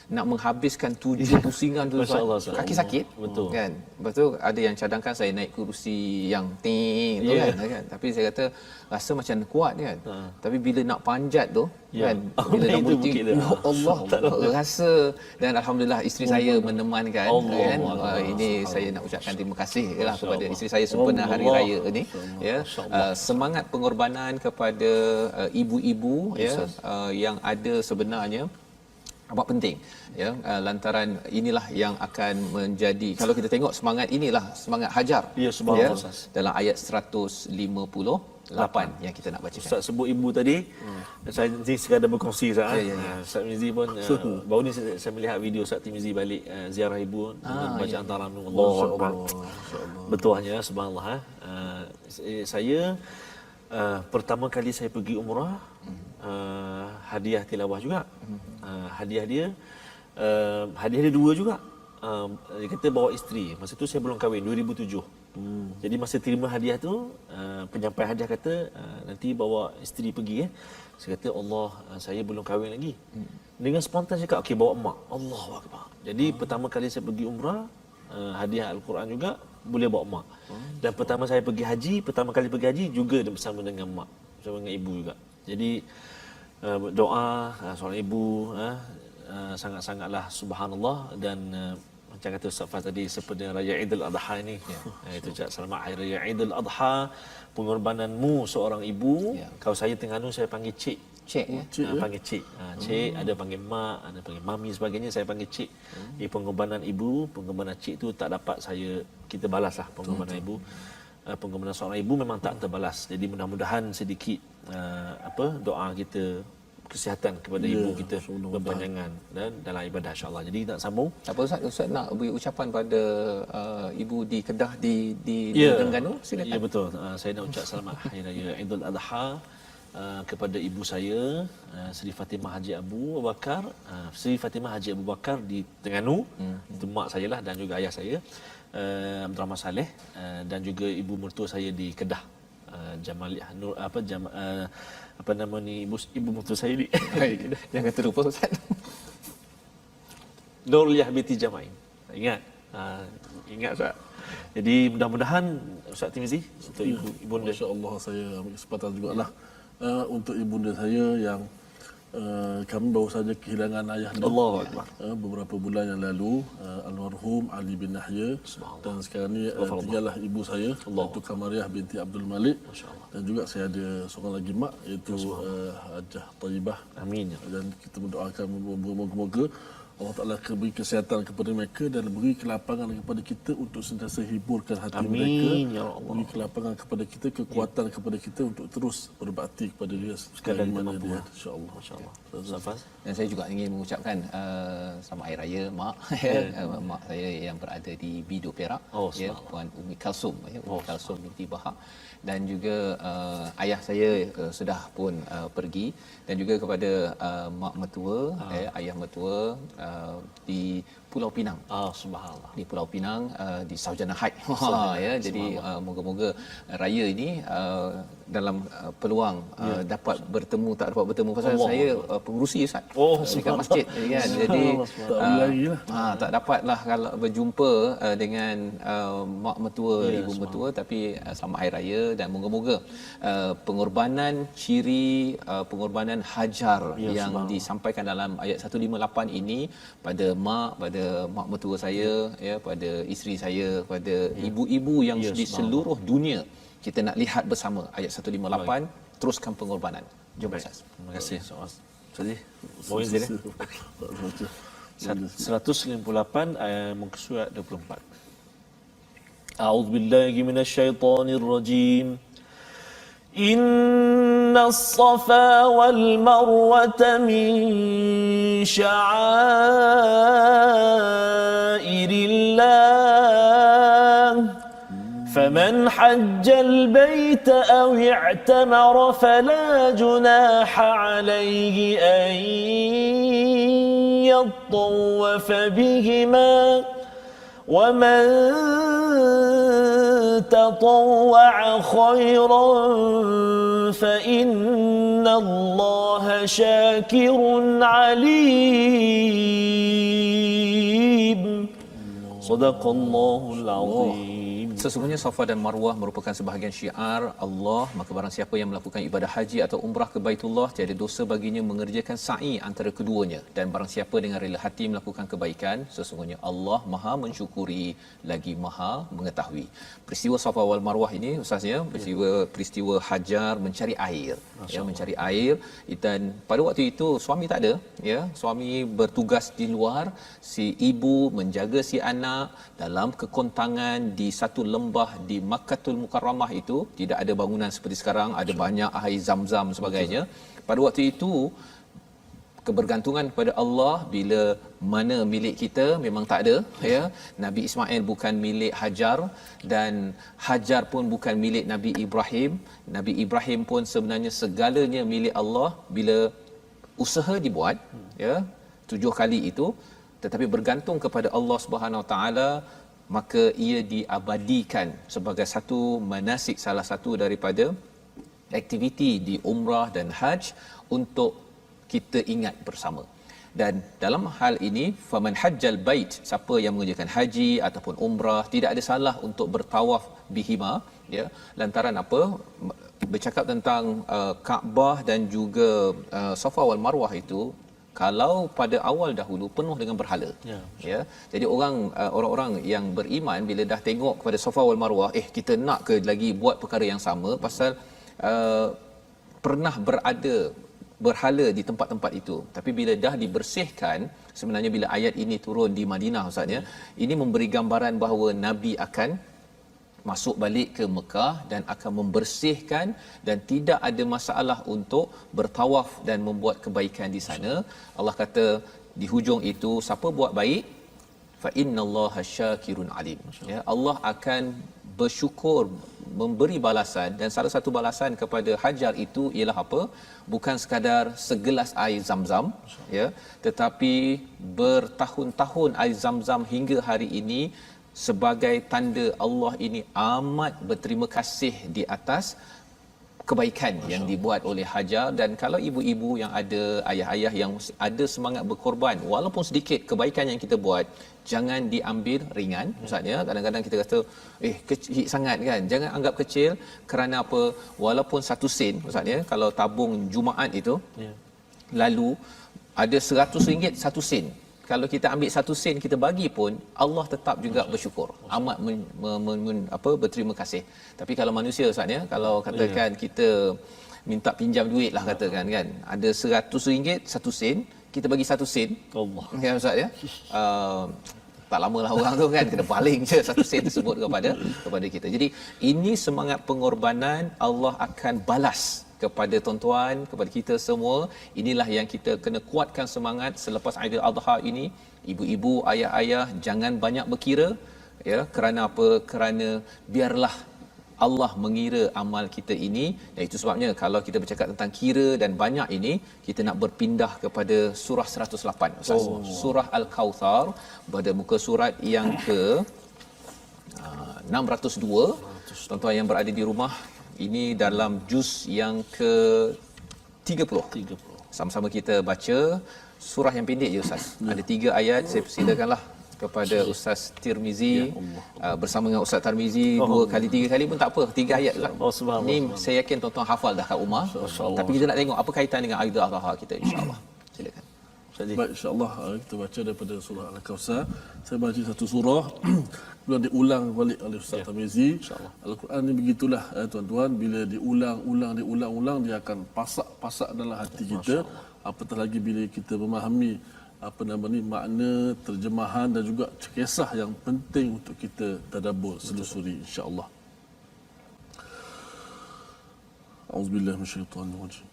nak menghabiskan 7 pusingan tu Masya Allah, kaki sakit betul kan. Lepas tu ada yang cadangkan saya naik kerusi yang ting tu kan. Tapi saya kata rasa macam kuat kan. Tapi bila nak panjat tu kan, bila nak itu bukit, bukit dia. ya Allah, rasa. Dan alhamdulillah isteri saya menemankan kan. Ini saya nak ucapkan terima kasih lah kepada isteri saya sempena hari raya ni ya. Semangat pengorbanan kepada ibu-ibu ya yang ada sebenarnya amat penting ya, lantaran inilah yang akan menjadi, kalau kita tengok semangat inilah semangat Hajar ya, subhanallah, dalam ayat 158 yang kita nak bacakan. Ustaz sebut ibu tadi, saya ni sekadar berkongsi Ustaz. Ustaz Mizi pun baru ni saya melihat video Ustaz Mizi balik ziarah ibu dengan bacaan taranum. Allahu Akbar. Betulnya subhanallah. Saya pertama kali saya pergi umrah, hadiah tilawah juga. Hadiah dia 2 juga. Dia kata bawa isteri. Masa tu saya belum kahwin, 2007. Jadi masa terima hadiah tu, penyampai hadiah kata nanti bawa isteri pergi ya. Saya kata Allah, saya belum kahwin lagi. Dengan spontan saya kata okey, bawa mak. Allahu Akbar. Jadi pertama kali saya pergi umrah, hadiah Al-Quran juga, boleh bawa mak. Dan pertama saya pergi haji, pertama kali pergi haji juga bersama dengan mak, bersama dengan ibu juga. Jadi doa seorang ibu sangat-sangatlah subhanallah. Dan macam kata Ustaz Faz tadi, seperti raya Aidil Adha ini itu cak selamat hari raya Aidil Adha, pengorbananmu seorang ibu. Kalau saya Terengganu saya panggil cik panggil cik. Cik, ada panggil mak, ada panggil mami sebagainya, saya panggil cik. Pengorbanan ibu, pengorbanan cik tu tak dapat kita balaslah pengorbanan ibu. Pengorbanan seorang ibu memang tak terbalas. Jadi mudah-mudahan sedikit doa kita kesihatan kepada ibu kita, berpanjangan dan dalam ibadah insya-Allah. Jadi nak sambung. Apa Ustaz nak beri ucapan pada ibu di Kedah di Terengganu? Silakan. Ya betul. Saya nak ucap selamat hari raya Aidil Adha kepada ibu saya, Seri Fatimah Haji Abu Bakar, Seri Fatimah Haji Abu Bakar di Terengganu. Itu mak saya lah, dan juga ayah saya Abdul Rahman Saleh, dan juga ibu mertua saya di Kedah, Jamaliah Nur apa nama ni ibu mertua saya di Jangan terlupa Ustaz. Nurliah binti Jamain. Ingat? Ingat Ustaz. Jadi mudah-mudahan Ustaz Timizi untuk ibunda. Masya-Allah, saya ambil kesempatan jugalah untuk ibunda saya yang kami baru saja kehilangan ayahnya. Allahu Akbar. Beberapa bulan yang lalu, almarhum Ali bin Nahya, dan sekarang ni tinggallah ibu saya, iaitu Kamariah binti Abdul Malik. Dan juga saya ada seorang lagi mak, iaitu Hajah Taibah. Amin. Dan kita mendoakan moga-moga Allah Ta'ala beri kesihatan kepada mereka dan beri kelapangan kepada kita untuk sentiasa hiburkan hati mereka. Ya Allah. Beri kelapangan kepada kita, kekuatan kepada kita untuk terus berbakti kepada dia sekali mana dia, insya-Allah. Masya-Allah. Safas. Dan saya juga ingin mengucapkan selamat hari raya mak. Mak saya yang berada di Bido Perak, Puan Umi Kalsum, Umi Kalsum binti Bahak. Dan juga ayah saya sudah pun pergi, dan juga kepada mak mertua, ayah mertua di Pulau Pinang. Subhanallah. Di Pulau Pinang, di Sarjana Haid. Jadi moga-moga raya ini dalam peluang dapat bertemu, tak dapat bertemu pasal Allah saya pengurusi Ustaz dekat masjid kan. Jadi tak dapatlah kalau berjumpa dengan mak mertua, ibu mertua, tapi selamat hari raya. Dan moga-moga pengorbanan ciri pengorbanan Hajar yang disampaikan dalam ayat 158 ini pada mak mertua saya, pada isteri saya, pada ibu-ibu yang di seluruh dunia. Kita nak lihat bersama ayat 158. Teruskan pengorbanan. Jom Ustaz. Terima kasih. Jadi, mau izin 158 muka surat 24. A'udzubillahi minasyaitonirrajim. Innas safa wal marwata min sya'airillah. فمن حج البيت أو اعتمر فلا جناح عليه أن يطوف بهما ومن تطوع خيرا فإن الله شاكر عليم صدق الله العظيم. Sesungguhnya Safa dan Marwah merupakan sebahagian syiar Allah, maka barang siapa yang melakukan ibadah haji atau umrah ke Baitullah, tiada dosa baginya mengerjakan sa'i antara keduanya. Dan barang siapa dengan rela hati melakukan kebaikan, sesungguhnya Allah Maha mensyukuri lagi Maha mengetahui. Peristiwa Safa wal Marwah ini Ustaz ya, peristiwa Hajar mencari air, ya, mencari air. Dan pada waktu itu suami tak ada, ya, suami bertugas di luar, si ibu menjaga si anak dalam kekontangan di satu lembah di Makkahul Mukarramah. Itu tidak ada bangunan seperti sekarang, ada banyak air zam-zam sebagainya. Pada waktu itu kebergantungan kepada Allah, bila mana milik kita memang tak ada, ya. Nabi Ismail bukan milik Hajar dan Hajar pun bukan milik Nabi Ibrahim. Nabi Ibrahim pun sebenarnya segalanya milik Allah. Bila usaha dibuat, ya, 7 kali itu, tetapi bergantung kepada Allah Subhanahu Wa Taala, maka ia diabadikan sebagai satu manasik, salah satu daripada aktiviti di umrah dan haj untuk kita ingat bersama. Dan dalam hal ini, faman hajjal bait, siapa yang mengerjakan haji ataupun umrah, tidak ada salah untuk bertawaf bihima, ya. Lantaran apa? Bercakap tentang Kaabah dan juga Safa wal Marwah itu, kalau pada awal dahulu penuh dengan berhala, ya. Jadi orang-orang yang beriman bila dah tengok kepada Safa wal Marwah, kita nak ke lagi buat perkara yang sama, pasal pernah berada berhala di tempat-tempat itu. Tapi bila dah dibersihkan, sebenarnya bila ayat ini turun di Madinah Ustaz ya, ini memberi gambaran bahawa Nabi akan masuk balik ke Mekah dan akan membersihkan, dan tidak ada masalah untuk bertawaf dan membuat kebaikan di sana. Allah kata di hujung itu, siapa buat baik, fa innallaha syakirun alim, ya, Allah akan bersyukur, memberi balasan. Dan salah satu balasan kepada Hajar itu ialah apa? Bukan sekadar segelas air Zam-Zam, ya, tetapi bertahun-tahun air Zam-Zam hingga hari ini, sebagai tanda Allah ini amat berterima kasih di atas kebaikan yang dibuat oleh Hajar. Dan kalau ibu-ibu yang ada, ayah-ayah yang ada semangat berkorban, walaupun sedikit kebaikan yang kita buat, jangan diambil ringan. Maksudnya kadang-kadang kita kata kecil sangat kan, jangan anggap kecil. Kerana apa? Walaupun 1 sen, maksudnya kalau tabung Jumaat itu, lalu ada RM100 1 sen, kalau kita ambil 1 sen kita bagi pun, Allah tetap juga bersyukur, amat berterima kasih. Tapi kalau manusia Ustaz ya, kalau katakan kita minta pinjam duit lah katakan kan, ada RM100 1 sen, kita bagi 1 sen, Allah, ya Ustaz ya, tak lamalah orang tu kan kena baling je 1 sen tersebut kepada kita. Jadi ini semangat pengorbanan, Allah akan balas kepada tuan-tuan, kepada kita semua. Inilah yang kita kena kuatkan semangat selepas Aidil Adha ini. Ibu-ibu, ayah-ayah, jangan banyak berkira, ya. Kerana apa? Kerana biarlah Allah mengira amal kita ini. Dan itu sebabnya kalau kita bercakap tentang kira dan banyak ini, kita nak berpindah kepada surah 108 Ustaz. Surah Al-Kautsar, pada muka surat yang ke 602. Tuan-tuan yang berada di rumah, ini dalam juz yang ke 30. Sama-sama kita baca surah yang pendek je Ustaz. Ada 3 ayat. Saya persilakanlah kepada Ustaz Tirmizi, bersama dengan Ustaz Tirmizi 2 kali 3 kali pun tak apa, 3 ayat Ustaz. Ni saya yakin tuan-tuan hafal dah kat rumah. Tapi kita nak tengok apa kaitan dengan Aidil Adha kita, insya-Allah. Silakan. Baik, insya-Allah kita baca daripada surah Al-Kautsar. Saya baca satu surah kemudian diulang balik oleh Ustaz Tamizi. Al-Quran ni begitulah tuan-tuan, bila diulang-ulang dia akan pasak dalam hati kita. Apatah lagi bila kita memahami makna, terjemahan dan juga kisah yang penting untuk kita tadabbur, selusuri, insya-Allah. Auzubillahi minasyaitanir rajim.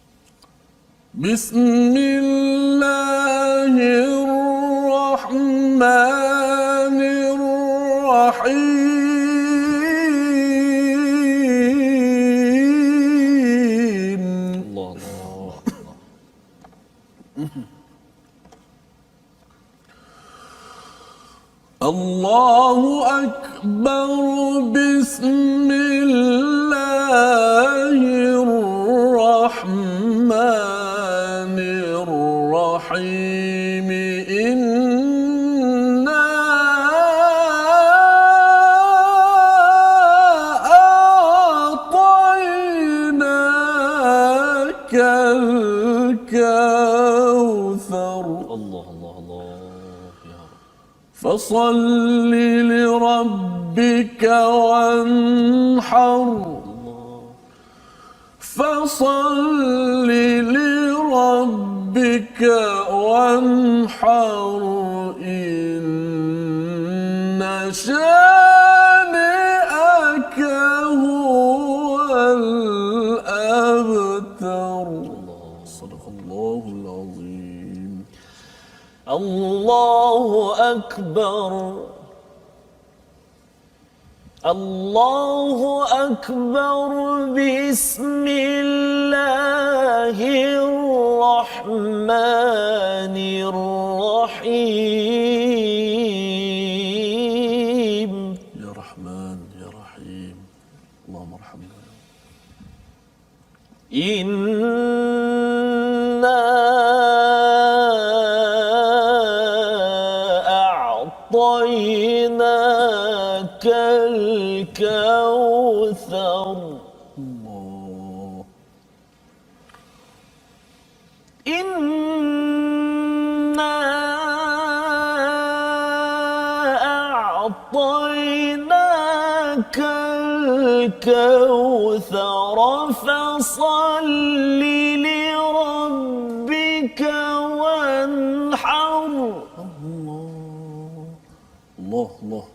Bismillahirrahmanirrahim. Allah. Allahu Akbar, Bismillahirrahmanirrahim. Inna a'tainakal kautsar. Allah Allah Allah. Ya Rabb. فصل لربك وانحر فصل لربك وانحر إن شانئك هو الأبتر. صدق الله العظيم. الله أكبر الله أكبر بسم الله الرحمن الرحيم. يا رحمن يا رحيم اللهم ارحمنا. إنا أعطيناك الكوثر. الله. إنا أعطيناك الكوثر فصل لربك وانحر. الله الله.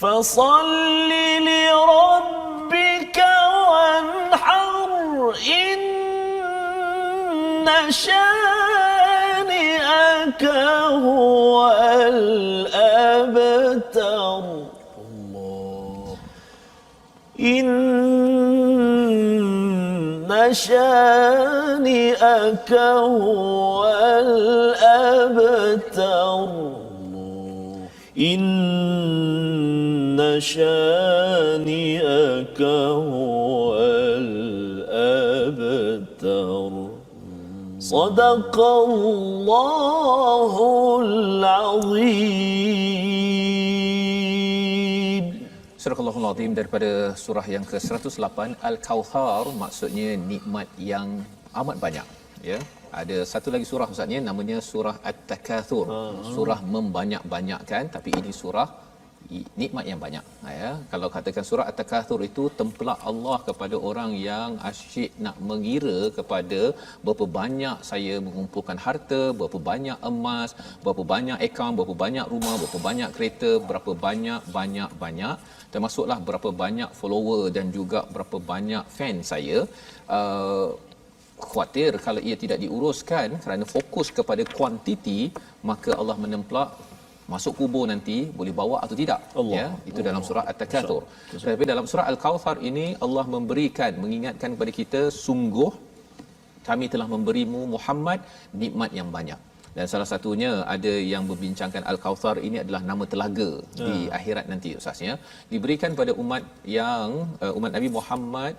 فصل لربك وانحر إن شانئك هو الأبتر. الله. إن شانئك هو الأبتر. إن شانئك هو الأبتر. صدق الله العظيم. Surah Al-Azim daripada surah yang ke-108 Al-Kautsar, maksudnya nikmat yang amat banyak, ya. Ada satu lagi surah ustaznya namanya surah At-Takatsur. Surah membanyak-banyakkan, tapi ini surah nikmat yang banyak, ya. Kalau katakan surah At-Takatsur itu tempelak Allah kepada orang yang asyik nak mengira kepada berapa banyak saya mengumpulkan harta, berapa banyak emas, berapa banyak akaun, berapa banyak rumah, berapa banyak kereta, berapa banyak, termasuklah berapa banyak follower dan juga berapa banyak fan saya. Khawatir kalau ia tidak diuruskan kerana fokus kepada kuantiti, maka Allah menempelak masuk kubur nanti boleh bawa atau tidak, Allah. ya. Itu dalam surah At-Takatsur. Tapi dalam surah Al-Kautsar ini Allah mengingatkan kepada kita, sungguh kami telah memberimu Muhammad nikmat yang banyak. Dan salah satunya ada yang membincangkan Al-Kautsar ini adalah nama telaga di akhirat nanti ustaznya, diberikan pada umat yang umat Nabi Muhammad,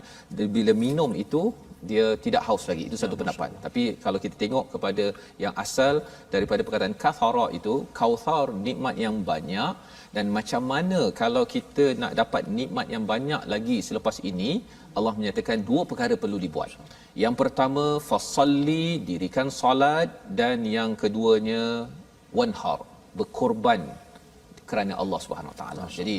bila minum itu dia tidak haus lagi. Itu satu pendapat. Tapi kalau kita tengok kepada yang asal daripada perkataan kathara itu, kautsar nikmat yang banyak. Dan macam mana kalau kita nak dapat nikmat yang banyak lagi selepas ini, Allah menyatakan dua perkara perlu dibuat. Yang pertama, fasalli, dirikan salat, dan yang keduanya wanhar, berkorban kerana Allah Subhanahu Wa Taala. Jadi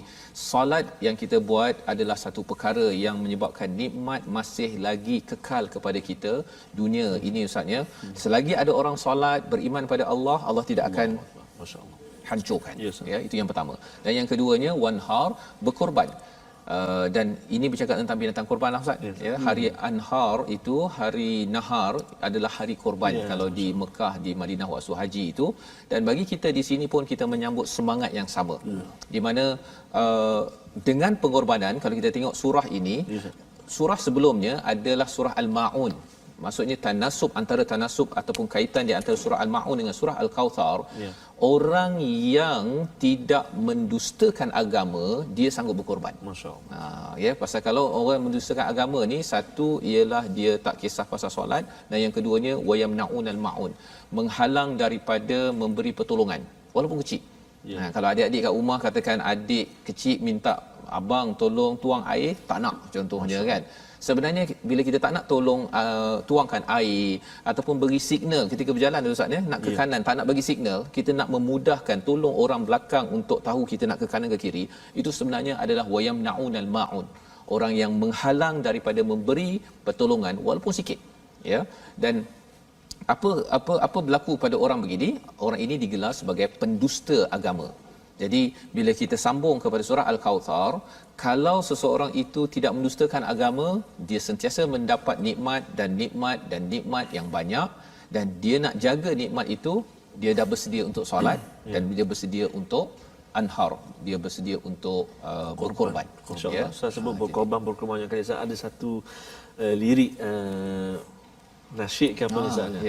salat yang kita buat adalah satu perkara yang menyebabkan nikmat masih lagi kekal kepada kita dunia ini ustaznya. Selagi ada orang solat, beriman pada Allah, Allah tidak akan Masya-Allah hancurkan. Yes, Ya, itu yang pertama. Dan yang keduanya wanhar, berkorban. Dan ini bercakap tentang binatang korban lah ustaz. Yes. Ya, hari Anhar itu, hari Nahar adalah hari korban kalau di Mekah, di Madinah waktu haji itu. Dan bagi kita di sini pun kita menyambut semangat yang sama. Di mana dengan pengorbanan, kalau kita tengok surah ini, surah sebelumnya adalah surah Al-Maun. Maksudnya tanasub, antara tanasub ataupun kaitan di antara surah Al-Maun dengan surah Al-Kautsar, orang yang tidak mendustakan agama dia sanggup berkorban. Masya-Allah. Ya, pasal kalau orang mendustakan agama ni, satu ialah dia tak kisah pasal solat, dan yang keduanya wayamnaunal maun, menghalang daripada memberi pertolongan walaupun kecil. Kalau adik-adik kat rumah katakan adik kecil minta abang tolong tuang air, tak nak contohnya kan. Sebenarnya bila kita tak nak tolong tuangkan air ataupun beri signal ketika berjalan Ustaz ya, nak ke kanan tak nak bagi signal, kita nak memudahkan tolong orang belakang untuk tahu kita nak ke kanan ke kiri, itu sebenarnya adalah wayamnaunal maun, orang yang menghalang daripada memberi pertolongan walaupun sikit, ya. Dan apa berlaku pada orang begini? Orang ini digelar sebagai pendusta agama. Jadi bila kita sambung kepada surah Al-Kautsar, kalau seseorang itu tidak mendustakan agama, dia sentiasa mendapat nikmat dan nikmat dan nikmat yang banyak, dan dia nak jaga nikmat itu, dia dah bersedia untuk solat dan dia bersedia untuk anhar, dia bersedia untuk berkorban. Insya-Allah. Saya sebut berkorban yang kali ada satu lirik nasyid ke apa misalnya.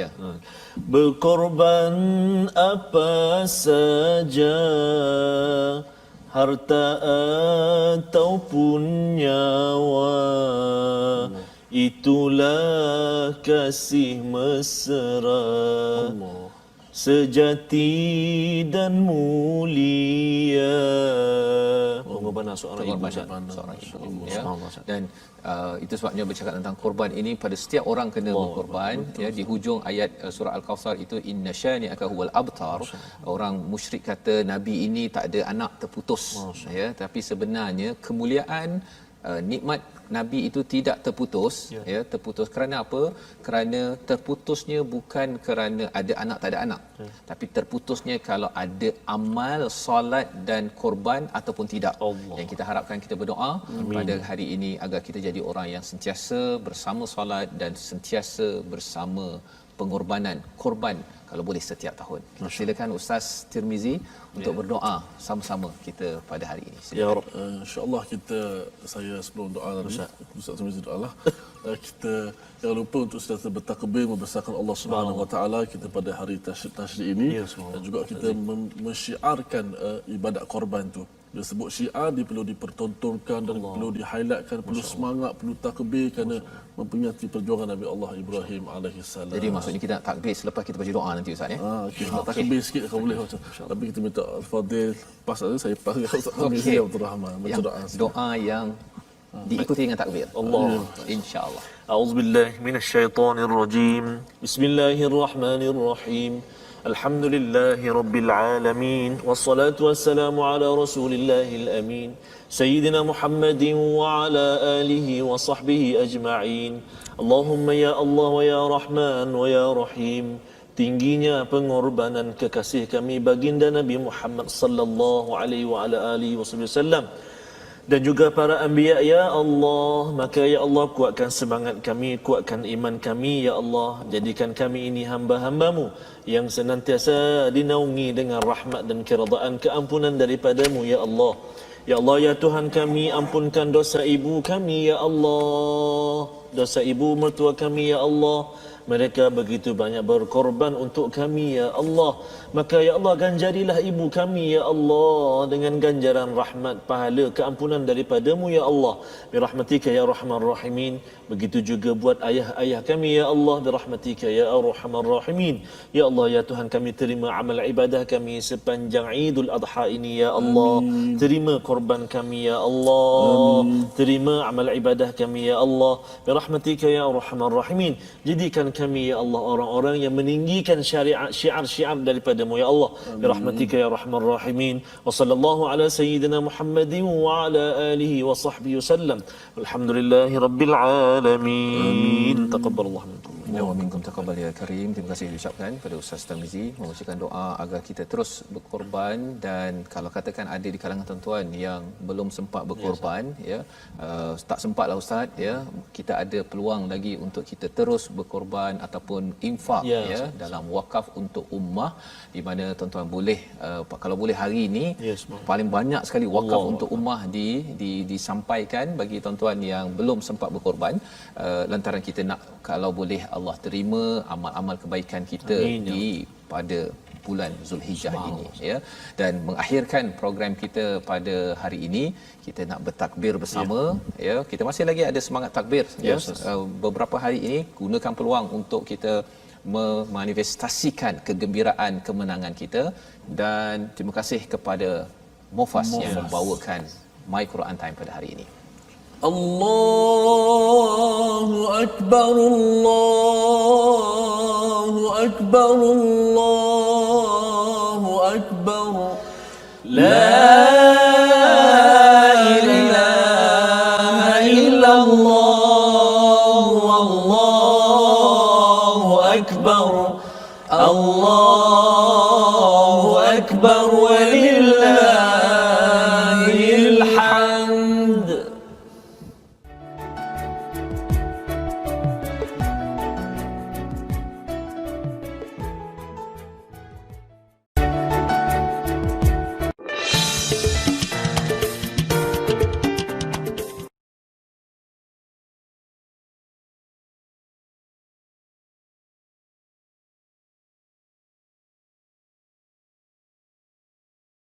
Berkorban apa saja, harta ataupun nyawa, itulah kasih mesra, sejati dan mulia. Pengorbanan seorang ibu, ya. Dan itu sebabnya bercakap tentang korban ini, pada setiap orang kena berkorban, ya. Di hujung ayat surah Al-Kautsar itu, inna syani'aka huwal abtar. Orang musyrik kata nabi ini tak ada anak, terputus, ya. Tapi sebenarnya kemuliaan nikmat nabi itu tidak terputus, ya. Terputus kerana apa? Kerana terputusnya bukan kerana ada anak tak ada anak, tapi terputusnya kalau ada amal solat dan korban ataupun tidak. Yang kita harapkan, kita berdoa pada hari ini agar kita jadi orang yang sentiasa bersama solat dan sentiasa bersama pengorbanan, korban kalau boleh setiap tahun. Silakan Ustaz Tirmizi untuk berdoa sama-sama kita pada hari ini. Ya Rabb. InsyaAllah saya sebelum doa Ustaz Tirmizi doalah. Kita jangan lupa untuk sentiasa bertakbir membesarkan Allah Subhanahu Wa Taala kita pada hari tasyrik ini, dan juga kita mensyiarkan ibadat korban tu. Dia sebut syiar, dia perlu dipertontonkan dan perlu di-highlightkan, perlu semangat, perlu takbir kerana memperingati perjuangan Nabi Allah Ibrahim alaihissalam. Jadi maksudnya kita nak takbir selepas kita baca doa nanti Ustaz ya. Okey, nak takbir sikit kalau boleh macam. Tapi kita minta Al-Fadil pas saja, saya pas dengan Ustaz Tirmizi Abdul Rahman baca doa yang diikuti dengan takbir. Allah, insya-Allah. A'udzubillahi minasyaitonir rajim. Bismillahirrahmanirrahim. Alhamdulillahi rabbil alamin, wassalatu wassalamu ala rasulillahil amin, sayyidina Muhammadin wa ala alihi wa sahbihi ajma'in. Allahumma ya Allah wa ya Rahman wa ya Rahim. Tingginya pengorbanan kekasih kami baginda Nabi Muhammad sallallahu alaihi wa ala alihi wasallam dan juga para anbiya ya Allah. Maka ya Allah, kuatkan semangat kami, kuatkan iman kami ya Allah. Jadikan kami ini hamba-hambamu yang senantiasa dinaungi dengan rahmat dan keredaan keampunan daripadamu ya Allah. Ya Allah, ya Tuhan kami, ampunkan dosa ibu kami ya Allah, dosa ibu mertua kami ya Allah. Mereka begitu banyak berkorban untuk kami ya Allah. Maka ya Allah, ganjarilah ibu kami ya Allah dengan ganjaran rahmat, pahala, keampunan daripadamu ya Allah. Birahmatika ya Rahman Rahimin. Begitu juga buat ayah-ayah kami ya Allah. Birahmatika ya Arhamar Rahimin. Ya Allah, ya Tuhan kami, terima amal ibadah kami sepanjang Idul Adha ini ya Allah. Amin. Terima korban kami ya Allah. Amin. Terima amal ibadah kami ya Allah. Birahmatika ya Arhamar Rahimin. Jadikan kami ya Allah orang-orang yang meninggikan syiar-syiar daripadamu ya Allah. Birahmatika ya Rahman Rahimin. Wa sallallahu ala sayyidina Muhammadin wa ala alihi wa sahbihi wasallam. Alhamdulillahi rabbil alamin. Taqabbalallahu minkum. Wa minkum taqabbal ya karim. Terima kasih diucapkan kepada Ustaz Tirmizi membacakan doa agar kita terus berkorban. Dan kalau katakan ada di kalangan tuan-tuan yang belum sempat berkorban ya, tak sempatlah ustaz ya, kita ada peluang lagi untuk kita terus berkorban ataupun infak ya dalam wakaf untuk ummah, di mana tuan-tuan boleh kalau boleh hari ini paling banyak sekali wakaf untuk ummah disampaikan bagi tuan-tuan yang belum sempat berkorban, lantaran kita nak kalau boleh Allah terima amal-amal kebaikan kita pada bulan Zulhijjah ini ya. Dan mengakhirkan program kita pada hari ini, kita nak bertakbir bersama ya. Kita masih lagi ada semangat takbir ya. Beberapa hari ini gunakan peluang untuk kita memanifestasikan kegembiraan kemenangan kita, dan terima kasih kepada Mufas yang membawakan My Quran Time pada hari ini. Allahu Akbar, Allahu Akbar, Allahu Akbar, La ilaha illallah, Allahu Akbar, Allahu Akbar, walillahi